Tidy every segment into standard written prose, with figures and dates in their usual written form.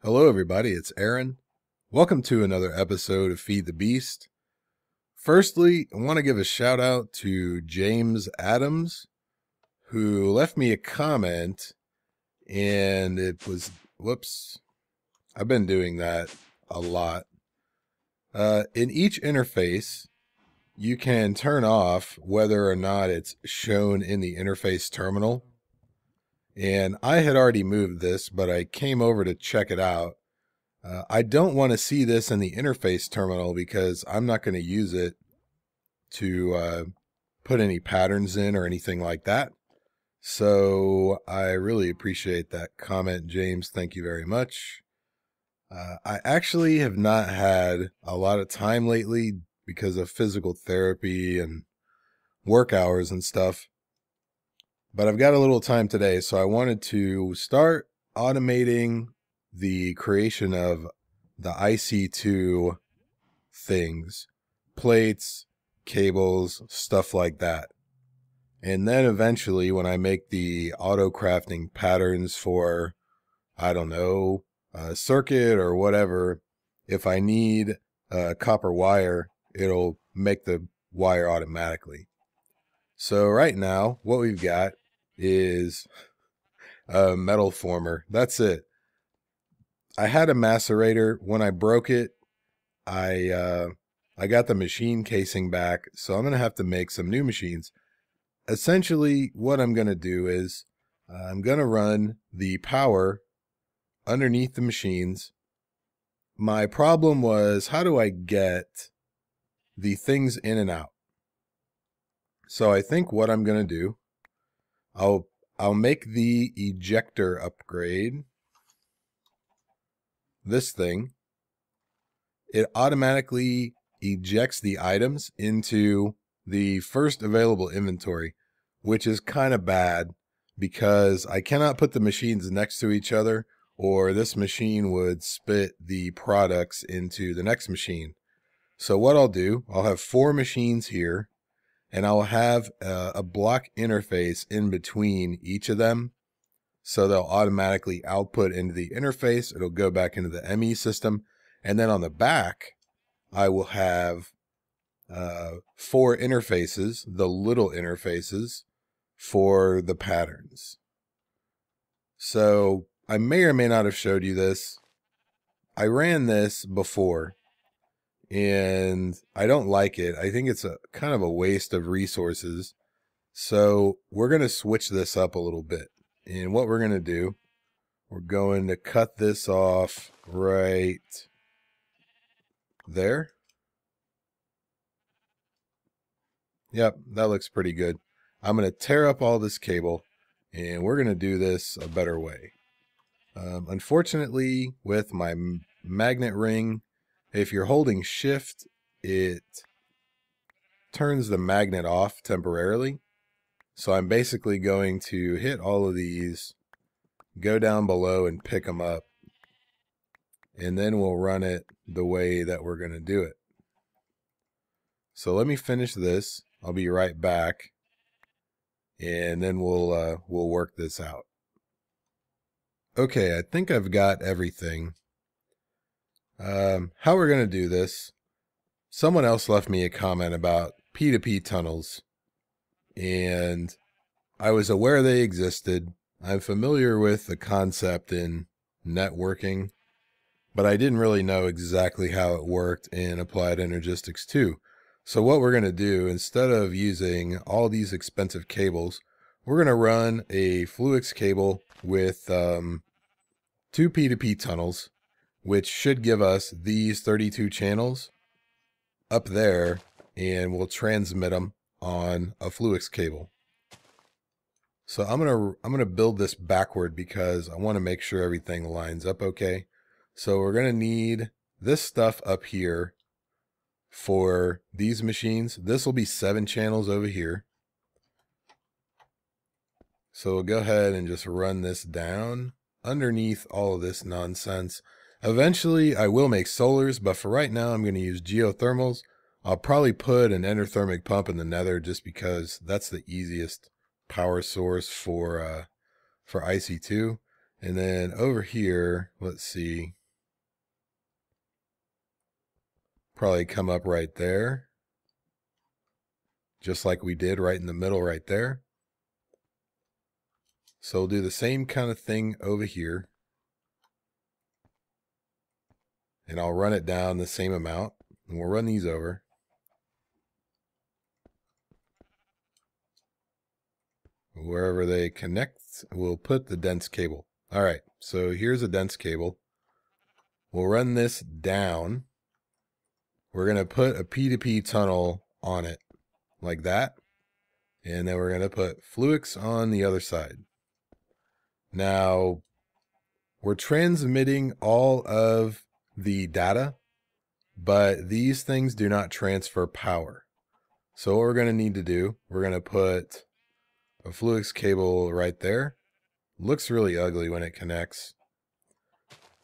Hello everybody, it's Aaron. Welcome to another episode of Feed the Beast. Firstly, I want to give a shout out to James Adams, who left me a comment, and it was, whoops, I've been doing that a lot. In each interface, you can turn off whether or not it's shown in the interface terminal. And I had already moved this, but I came over to check it out. I don't want to see this in the interface terminal because I'm not going to use it to put any patterns in or anything like that. So I really appreciate that comment, James. Thank you very much. I actually have not had a lot of time lately because of physical therapy and work hours and stuff. But I've got a little time today, so I wanted to start automating the creation of the IC2 things, plates, cables, stuff like that. And then eventually when I make the auto-crafting patterns for, I don't know, a circuit or whatever, if I need copper wire, it'll make the wire automatically. So right now, what we've got is a metal former. That's it. I had a macerator. When I broke it, I got the machine casing back, so I'm going to have to make some new machines. Essentially, what I'm going to do is I'm going to run the power underneath the machines. My problem was, how do I get the things in and out? So I think what I'm going to do, I'll make the ejector upgrade. This thing, it automatically ejects the items into the first available inventory, which is kind of bad because I cannot put the machines next to each other or this machine would spit the products into the next machine. So what I'll do, I'll have 4 machines here, and I'll have a block interface in between each of them. So they'll automatically output into the interface. It'll go back into the ME system. And then on the back, I will have 4 interfaces, the little interfaces for the patterns. So I may or may not have showed you this. I ran this before, and I don't like it. I think it's a kind of a waste of resources. So we're going to switch this up a little bit. And what we're going to do, we're going to cut this off right there. Yep, that looks pretty good. I'm going to tear up all this cable, and we're going to do this a better way. Unfortunately, with my magnet ring, if you're holding shift, it turns the magnet off temporarily. So I'm basically going to hit all of these, go down below and pick them up, and then we'll run it the way that we're going to do it. So let me finish this. I'll be right back, and then we'll work this out. Okay, I think I've got everything. How we're going to do this, someone else left me a comment about P2P tunnels, and I was aware they existed. I'm familiar with the concept in networking, but I didn't really know exactly how it worked in Applied Energistics 2. So what we're going to do, instead of using all these expensive cables, we're going to run a Fluix cable with 2 P2P tunnels, which should give us these 32 channels up there, and we'll transmit them on a Fluix cable. So I'm gonna build this backward because I want to make sure everything lines up okay. So we're gonna need this stuff up here for these machines. This will be 7 channels over here. So we'll go ahead and just run this down underneath all of this nonsense. Eventually I will make solars, but for right now I'm going to use geothermals. I'll probably put an endothermic pump in the nether just because that's the easiest power source for IC2. And then over here, let's see, probably come up right there, just like we did right in the middle right there. So we'll do the same kind of thing over here. And I'll run it down the same amount. And we'll run these over. Wherever they connect, we'll put the dense cable. All right, so here's a dense cable. We'll run this down. We're going to put a P2P tunnel on it, like that. And then we're going to put Fluix on the other side. Now, we're transmitting all of the data, but these things do not transfer power. So what we're going to need to do, we're going to put a Fluix cable right there. Looks really ugly when it connects.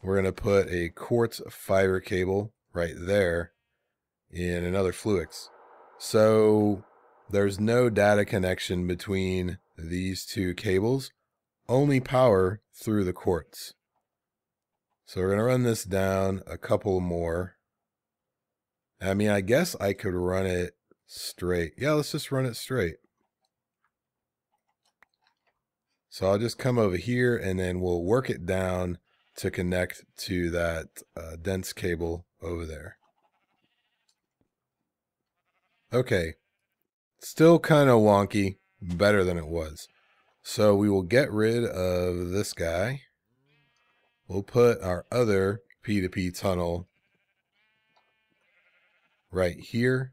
We're going to put a quartz fiber cable right there in another Fluix. So there's no data connection between these two cables, only power through the quartz. So we're going to run this down a couple more. I mean, I guess I could run it straight. Yeah, let's just run it straight. So I'll just come over here and then we'll work it down to connect to that dense cable over there. Okay, still kind of wonky, better than it was. So we will get rid of this guy. We'll put our other P2P tunnel right here.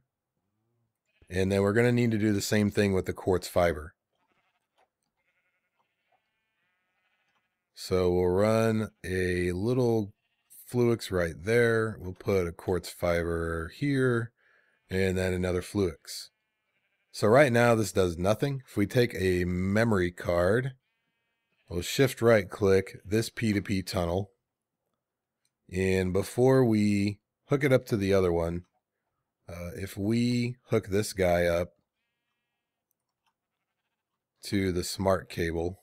And then we're going to need to do the same thing with the quartz fiber. So we'll run a little Fluix right there. We'll put a quartz fiber here and then another Fluix. So right now this does nothing. If we take a memory card, we'll shift right click this P2P tunnel. And before we hook it up to the other one, if we hook this guy up to the smart cable,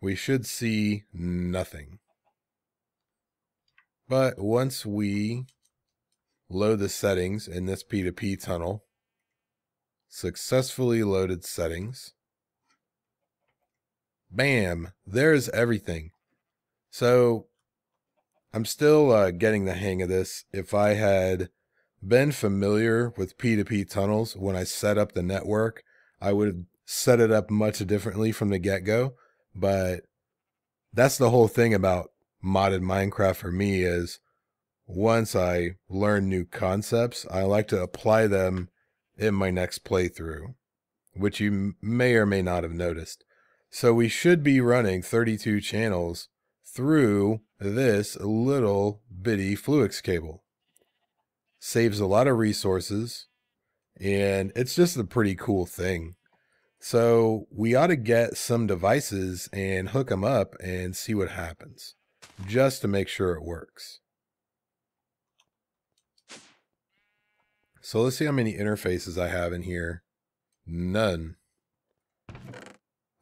we should see nothing. But once we load the settings in this P2P tunnel, successfully loaded settings, bam, there's everything. So I'm still getting the hang of this. If I had been familiar with P2P tunnels when I set up the network, I would have set it up much differently from the get-go. But that's the whole thing about modded Minecraft for me, is once I learn new concepts, I like to apply them in my next playthrough, which you may or may not have noticed. So we should be running 32 channels through this little bitty Fluix cable. Saves a lot of resources, and it's just a pretty cool thing. So we ought to get some devices and hook them up and see what happens, just to make sure it works. So let's see how many interfaces I have in here. None.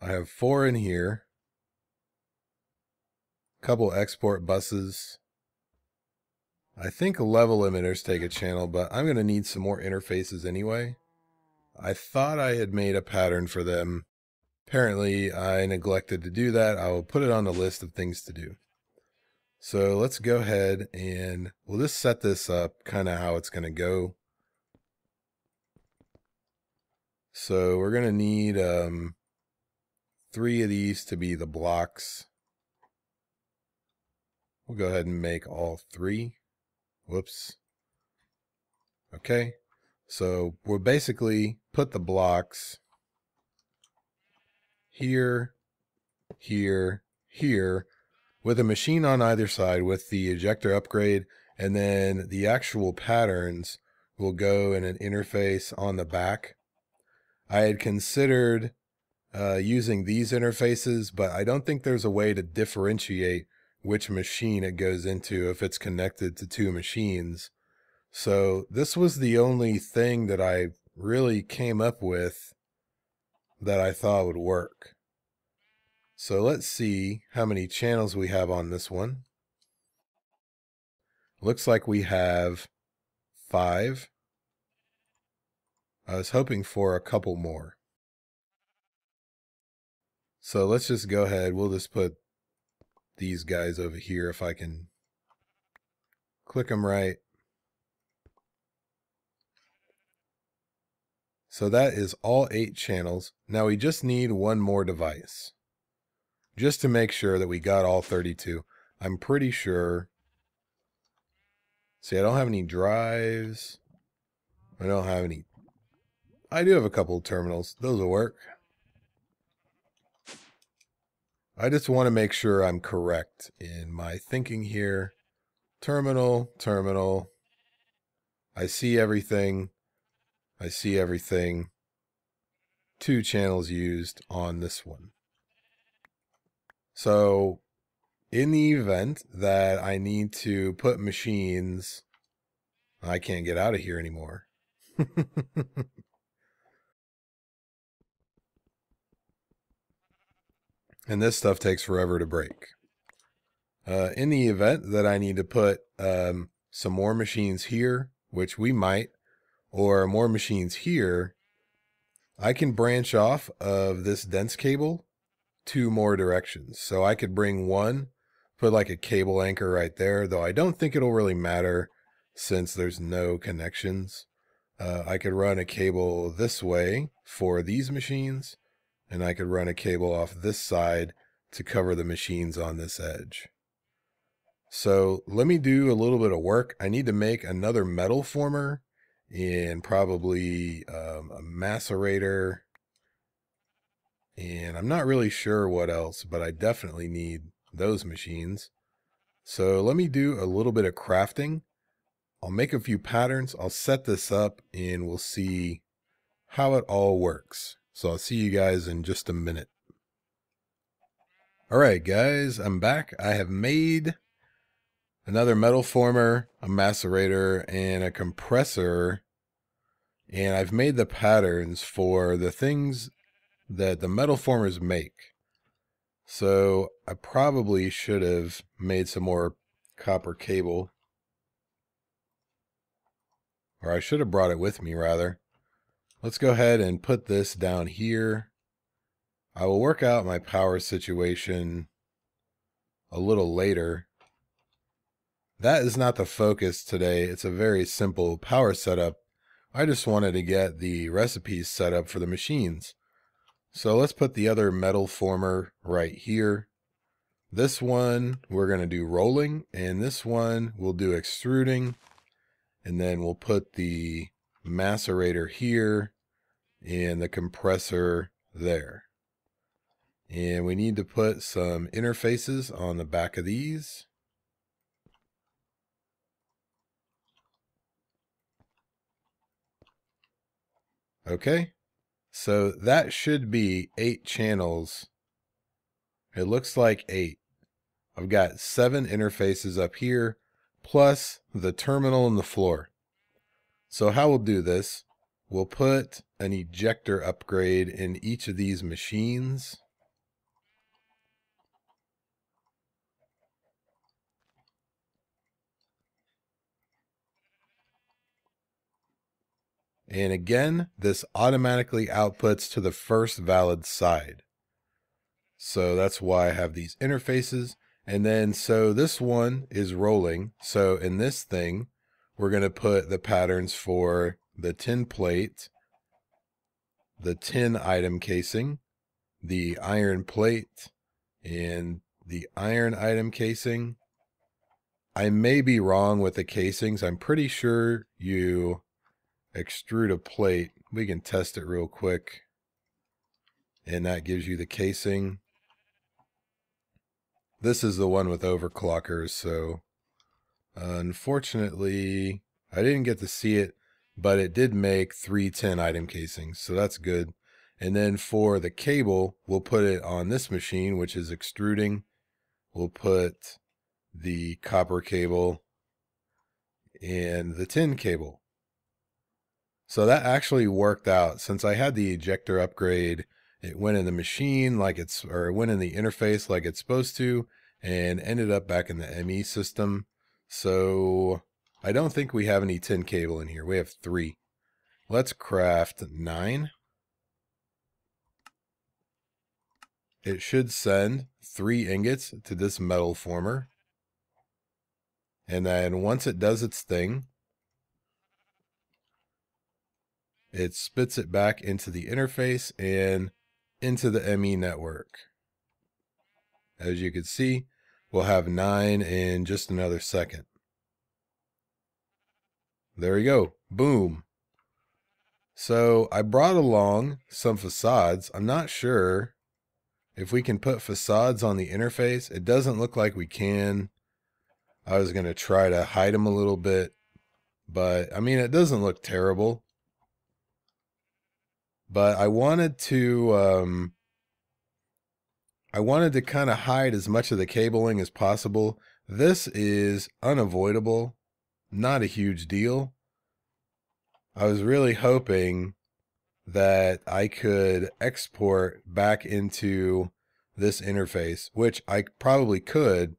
I have 4 in here. Couple export buses. I think level limiters take a channel, but I'm going to need some more interfaces anyway. I thought I had made a pattern for them. Apparently, I neglected to do that. I will put it on the list of things to do. So let's go ahead and we'll just set this up kind of how it's going to go. So we're going to need 3 of these to be the blocks. We'll go ahead and make all 3. Whoops. Okay. So we'll basically put the blocks here, here, here, with a machine on either side with the ejector upgrade, and then the actual patterns will go in an interface on the back. I had considered using these interfaces, but I don't think there's a way to differentiate which machine it goes into if it's connected to 2 machines. So this was the only thing that I really came up with that I thought would work. So let's see how many channels we have on this one. Looks like we have 5. I was hoping for a couple more. So let's just go ahead. We'll just put these guys over here if I can click them right. So that is all 8 channels. Now we just need one more device, just to make sure that we got all 32. I'm pretty sure. See, I don't have any drives. I don't have any. I do have a couple of terminals. Those will work. I just want to make sure I'm correct in my thinking here. Terminal, terminal. I see everything. I see everything. 2 channels used on this one. So in the event that I need to put machines, I can't get out of here anymore. And this stuff takes forever to break. In the event that I need to put some more machines here, which we might, or more machines here, I can branch off of this dense cable 2 more directions. So I could bring one, put like a cable anchor right there, though I don't think it'll really matter since there's no connections. I could run a cable this way for these machines, and I could run a cable off this side to cover the machines on this edge. So let me do a little bit of work. I need to make another metal former and probably a macerator. And I'm not really sure what else, but I definitely need those machines. So let me do a little bit of crafting. I'll make a few patterns. I'll set this up and we'll see how it all works. So I'll see you guys in just a minute. All right, guys, I'm back. I have made another metal former, a macerator, and a compressor. And I've made the patterns for the things that the metal formers make. So I probably should have made some more copper cable. Or I should have brought it with me, rather. Let's go ahead and put this down here. I will work out my power situation a little later. That is not the focus today. It's a very simple power setup. I just wanted to get the recipes set up for the machines. So let's put the other metal former right here. This one we're going to do rolling, and this one we'll do extruding. And then we'll put the macerator here and the compressor there. And we need to put some interfaces on the back of these. Okay, so that should be 8 channels. It looks like 8. I've got 7 interfaces up here, plus the terminal and the floor. So how we'll do this, we'll put an ejector upgrade in each of these machines. And again, this automatically outputs to the first valid side. So that's why I have these interfaces. And then, so this one is rolling. So in this thing, we're going to put the patterns for the tin plate, the tin item casing, the iron plate, and the iron item casing. I may be wrong with the casings. I'm pretty sure you extrude a plate. We can test it real quick. And that gives you the casing. This is the one with overclockers, so unfortunately I didn't get to see it, but it did make 3 tin item casings, so that's good. And then for the cable, we'll put it on this machine, which is extruding. We'll put the copper cable and the tin cable. So that actually worked out. Since I had the ejector upgrade it went in the machine or it went in the interface like it's supposed to, and ended up back in the ME system. So I don't think we have any 10 cable in here. We have 3. Let's craft 9. It should send 3 ingots to this metal former. And then once it does its thing, it spits it back into the interface and into the ME network. As you can see, we'll have 9 in just another second. There we go. Boom. So I brought along some facades. I'm not sure if we can put facades on the interface. It doesn't look like we can. I was going to try to hide them a little bit, but I mean, it doesn't look terrible. But I wanted to kind of hide as much of the cabling as possible. This is unavoidable, not a huge deal. I was really hoping that I could export back into this interface, which I probably could,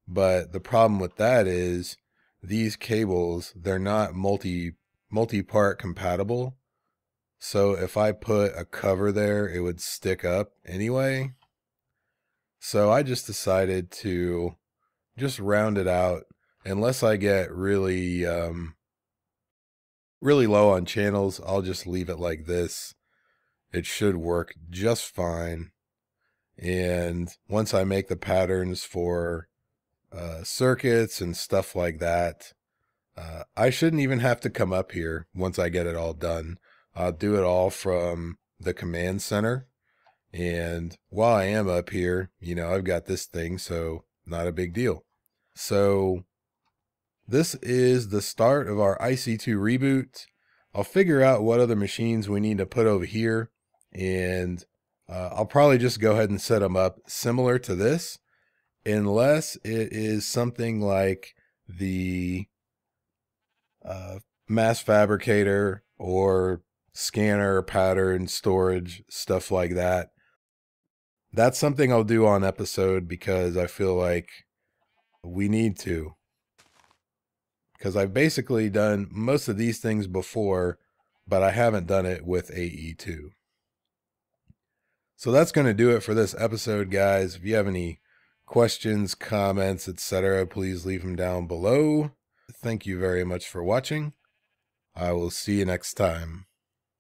but the problem with that is these cables, they're not multi-part compatible. So if I put a cover there, it would stick up anyway. So I just decided to just round it out, unless I get really low on channels. I'll just leave it like this. It should work just fine. And once I make the patterns for circuits and stuff like that, I shouldn't even have to come up here once I get it all done. I'll do it all from the command center. And while I am up here, you know, I've got this thing, so not a big deal. So this is the start of our IC2 reboot. I'll figure out what other machines we need to put over here, and I'll probably just go ahead and set them up similar to this, unless it is something like the mass fabricator or scanner, pattern, storage, stuff like that. That's something I'll do on episode, because I feel like we need to. Because I've basically done most of these things before, but I haven't done it with AE2. So that's going to do it for this episode, guys. If you have any questions, comments, etc., please leave them down below. Thank you very much for watching. I will see you next time.